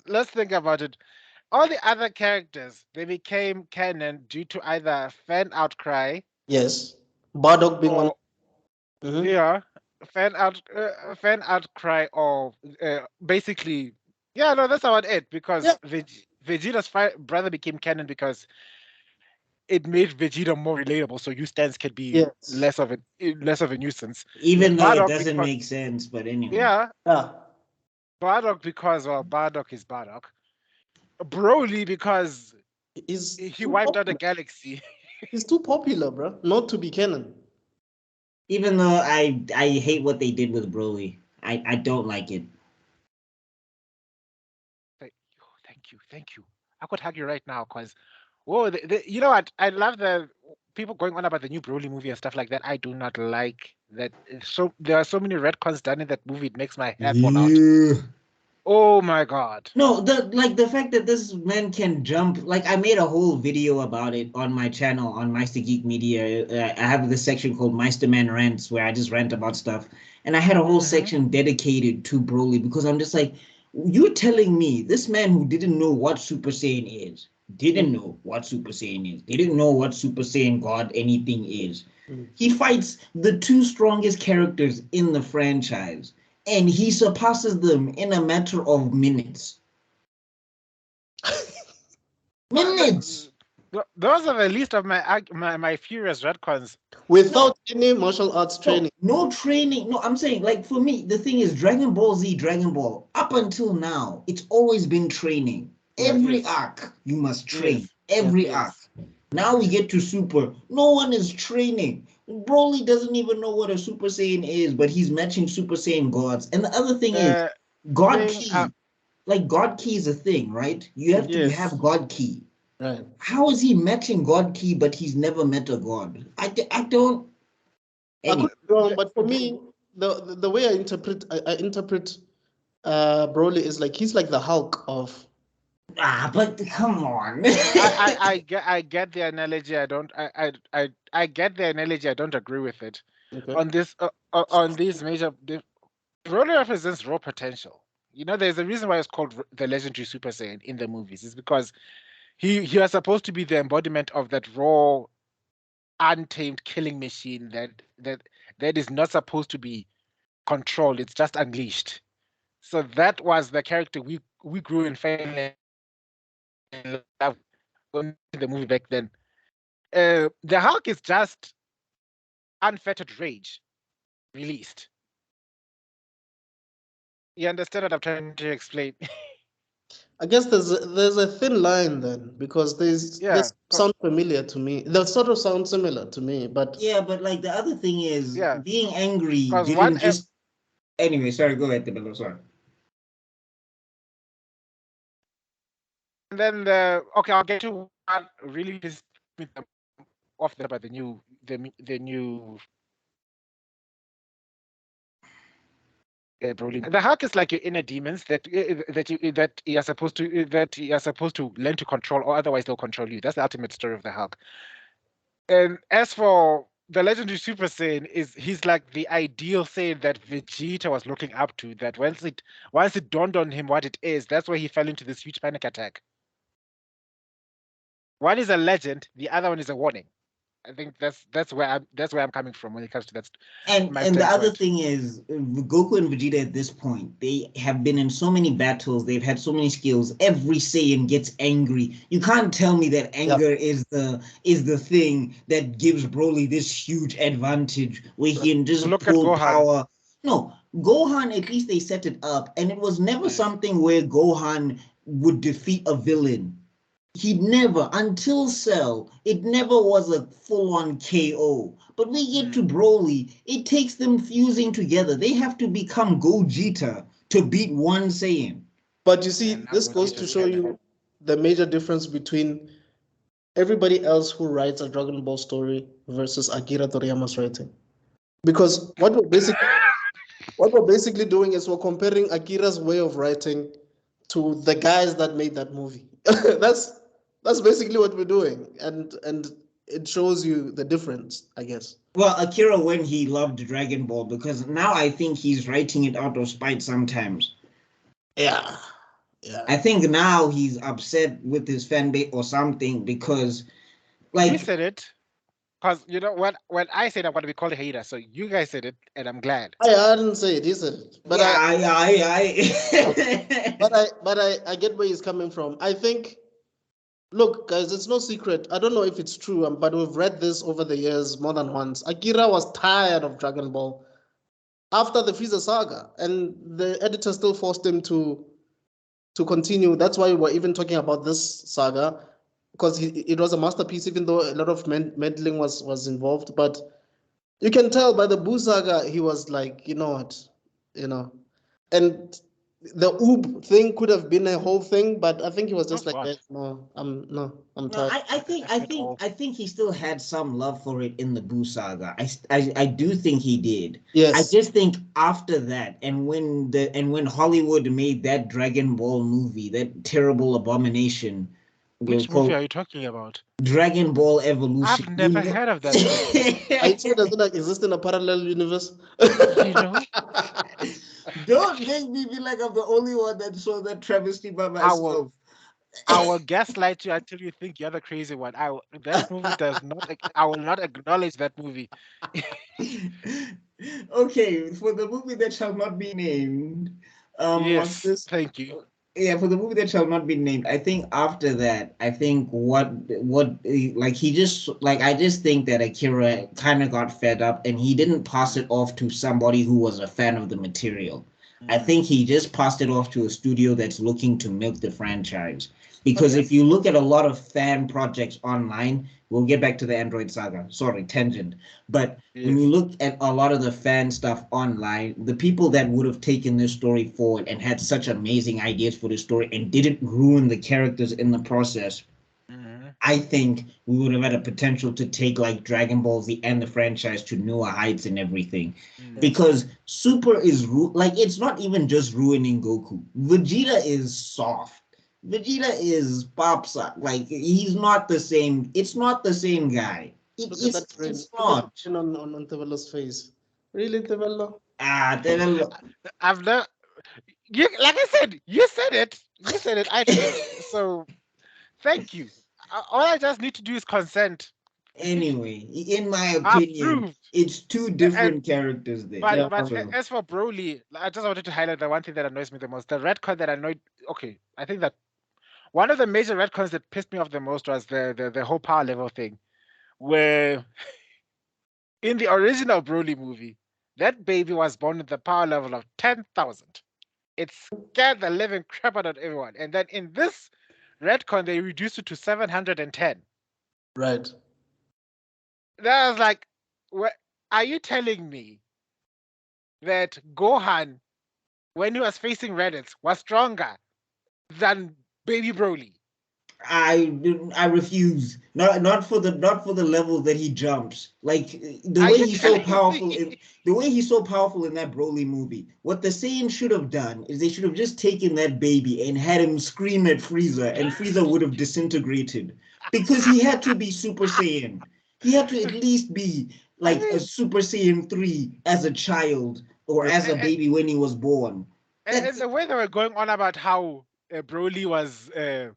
let's think about it. All the other characters, they became canon due to either fan outcry Yes. Bardock being one. or Mm-hmm. yeah, fan outcry or basically, yeah, no, that's how it Yeah. because Vegeta's brother became canon because it made Vegeta more relatable, so you stands could be Yes. less of a nuisance. Yeah. Even though it Bardock doesn't because make sense, but anyway. yeah, Yeah. Bardock because well, Bardock is Bardock. Broly because He's he too wiped out the popular. galaxy. He's too popular, bro. Not to be canon. Even though I hate what they did with Broly. I don't like it. Thank you. I could hug you right now because, whoa, you know what? I love the people going on about the new Broly movie and stuff like that. I do not like that. So there are so many retcons done in that movie. It makes my hair fall out. Yeah. Oh my god. No, the fact that this man can jump, like I made a whole video about it on my channel on MeisterGeek Media. I have this section called Meisterman Rants where I just rant about stuff, and I had a whole Hmm. section dedicated to Broly because I'm just like, you're telling me this man who didn't know what Super Saiyan is, didn't know what Super Saiyan is, didn't know what Super Saiyan God anything is. Mm. He fights the two strongest characters in the franchise, and he surpasses them in a matter of minutes. Minutes. Those are the least of my furious retcons. No, Without any martial arts no, training. no training. No, I'm saying, like, for me, the thing is Dragon Ball Z, Dragon Ball, up until now, it's always been training. Yes. Every Yes, arc, you must train. yes, Yes. Every arc. yes. Now we get to Super. No one is training. Broly doesn't even know what a Super Saiyan is, but he's matching Super Saiyan gods. And the other thing is, Uh, God thing. Key. Like, God Key is a thing, right? You have to Yes. have God Key. Right. How is he matching God Key, but he's never met a god? I don't. I could Anyway, be wrong, but for me, the way I interpret Broly is like he's like the Hulk of. but come on. I get the analogy. I get the analogy. I don't agree with it. Okay. On these Broly represents raw potential. You know, there's a reason why it's called the legendary Super Saiyan in the movies. It's because he was supposed to be the embodiment of that raw, untamed killing machine that is not supposed to be controlled. It's just unleashed. So that was the character we grew and fell in love with in the movie back then. The Hulk is just unfettered rage released. You understand what I'm trying to explain? I guess there's a thin line then because Yeah, this sound familiar to me. They sort of sound similar to me, but Yeah, but like the other thing is yeah. being angry Because didn't just. Anyway, sorry, go ahead, Tibalo, sorry. and then I'll get to what really pissed me off about the new Broly. The Hulk is like your inner demons that you are supposed to learn to control, or otherwise they'll control you. That's the ultimate story of the Hulk. And as for the legendary Super Saiyan, he's like the ideal Saiyan that Vegeta was looking up to. That once it dawned on him what it is, that's where he fell into this huge panic attack. One is a legend, the other one is a warning. I think that's where I'm coming from when it comes to my And the other standpoint. thing is Goku and Vegeta at this point, they have been in so many battles, they've had so many skills. Every Saiyan gets angry. You can't tell me that yeah, anger is the thing that gives Broly this huge advantage where he can just Look at pull Gohan. power. No, Gohan, at least they set it up, and it was never Yes. something where Gohan would defeat a villain. He never, until Cell, it never was a full-on KO. But we get to Mm. Broly, it takes them fusing together. They have to become Gogeta to beat one Saiyan. but you see, And now this goes to Gogeta's show canon. you the major difference between everybody else who writes a Dragon Ball story versus Akira Toriyama's writing. Because what we're basically doing is we're comparing Akira's way of writing to the guys that made that movie. That's basically what we're doing, and it shows you the difference, I guess. Well, Akira, when he loved Dragon Ball, because now I think he's writing it out of spite sometimes. Yeah, Yeah. I think now he's upset with his fan base or something because, He like, said it because when I said I'm going to be called a hater, so you guys said it, and I'm glad. I didn't say it. He said it. But I get where he's coming from. I think, look, guys, it's no secret. I don't know if it's true, but we've read this over the years more than once. Akira was tired of Dragon Ball after the Frieza saga, and the editor still forced him to continue. That's why we're even talking about this saga, because it was a masterpiece, even though a lot of meddling was involved. But you can tell by the Buu saga, he was like, you know what, you know, and the Oob thing could have been a whole thing, but I think he was just Of like, what? I'm no, tired. At all. I think he still had some love for it in the Boo saga. I do think he did. I Yes, just think after that, and when Hollywood made that Dragon Ball movie, that terrible abomination, Which movie called are you talking about? Dragon Ball Evolution. I've never heard of that movie. I say it doesn't like exist in a parallel universe. You know, Don't make me feel like I'm the only one that saw that travesty by I will myself. I will gaslight you until you think you're the crazy one. That movie does not. I will not acknowledge that movie. Okay, for the movie that shall not be named, what's Yes, this? thank you. Yeah, for the movie that shall not be named, I think after that, I think like he just like I just think that Akira kind of got fed up and he didn't pass it off to somebody who was a fan of the material. I Mm. think he just passed it off to a studio that's looking to milk the franchise. Because Okay. if you look at a lot of fan projects online, we'll get back to the Android saga. Sorry, tangent. But when you Yes. look at a lot of the fan stuff online, the people that would have taken this story forward and had such amazing ideas for the story and didn't ruin the characters in the process, Mhm. I think we would have had a potential to take like Dragon Ball Z and the franchise to newer heights and everything. Mm. Because Super is like it's not even just ruining Goku. Vegeta is soft. Vegeta is Popsa. Like he's not the same. It's not the same guy. Look at that grin. It's Look at the not. grin on Tevelo's face. Really, Tevelo? Devil. I've never. You like I said. You said it. You said it. I didn't. So thank you. All I just need to do is consent. Anyway, in my opinion, Approved. it's two And different characters there. Yeah. So as for Broly, I just wanted to highlight the one thing that annoys me the most. The retcon that annoyed. Okay, I think that one of the major retcons that pissed me off the most was the whole power level thing, where in the original Broly movie, that baby was born with the power level of 10,000. It scared the living crap out of everyone. And then in this retcon, they reduced it to 710. Right. That was like, what, are you telling me that Gohan, when he was facing Reddit, was stronger than baby Broly? I refuse. Not for the level that he jumps. Like the Are way you he's so telling powerful me? in the way he's so powerful in that Broly movie. What the Saiyan should have done is they should have just taken that baby and had him scream at Frieza, and Frieza would have disintegrated because he had to be Super Saiyan. He had to at least be I like a mean, Super Saiyan 3 as a child or as a a- baby when he was born. and That's the way they were going on about how Broly was in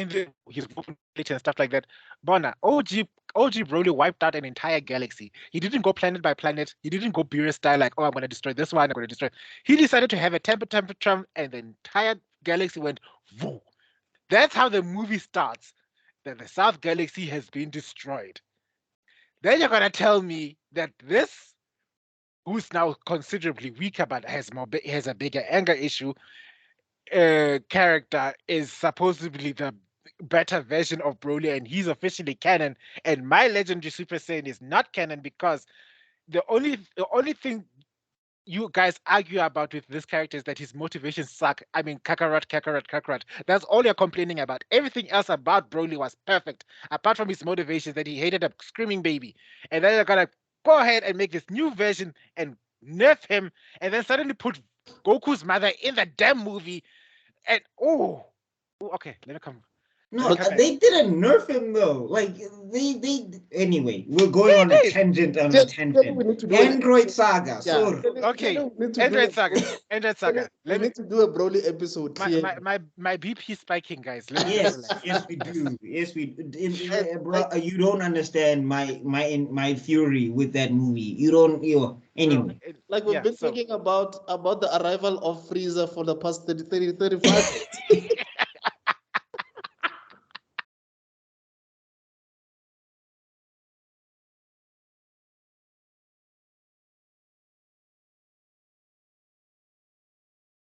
the his ability and stuff like that. Bona, OG Broly wiped out an entire galaxy. He didn't go planet by planet. He didn't go Beerus style like, oh, I'm gonna destroy this one, I'm gonna destroy. He decided to have a temper tantrum, and the entire galaxy went woo. That's how the movie starts. That the South Galaxy has been destroyed. Then you're gonna tell me that this, who's now considerably weaker but has a bigger anger issue, character is supposedly the better version of Broly, and he's officially canon. And my legendary Super Saiyan is not canon because the only thing you guys argue about with this character is that his motivations suck. I mean, Kakarot, Kakarot, Kakarot. That's all you're complaining about. Everything else about Broly was perfect, apart from his motivations that he hated a screaming baby. And then you're gonna go ahead and make this new version and nerf him, and then suddenly put Goku's mother in the damn movie and okay, let me come. No, Like, they didn't nerf him though. Like they anyway, we're going They on a did. tangent on a Just tangent. we need to do an Android episode. Saga. Yeah, So Okay, we need to do Android Saga. Android Saga. we Let me need to do a Broly episode. my Clearly. my BP spiking, guys. Let me just yes, relax. yes, we do. Yes, we. And Bro, you don't understand my fury with that movie. You don't. You No, anyway. like we've yeah. been So talking about the arrival of Frieza for the past 35 minutes.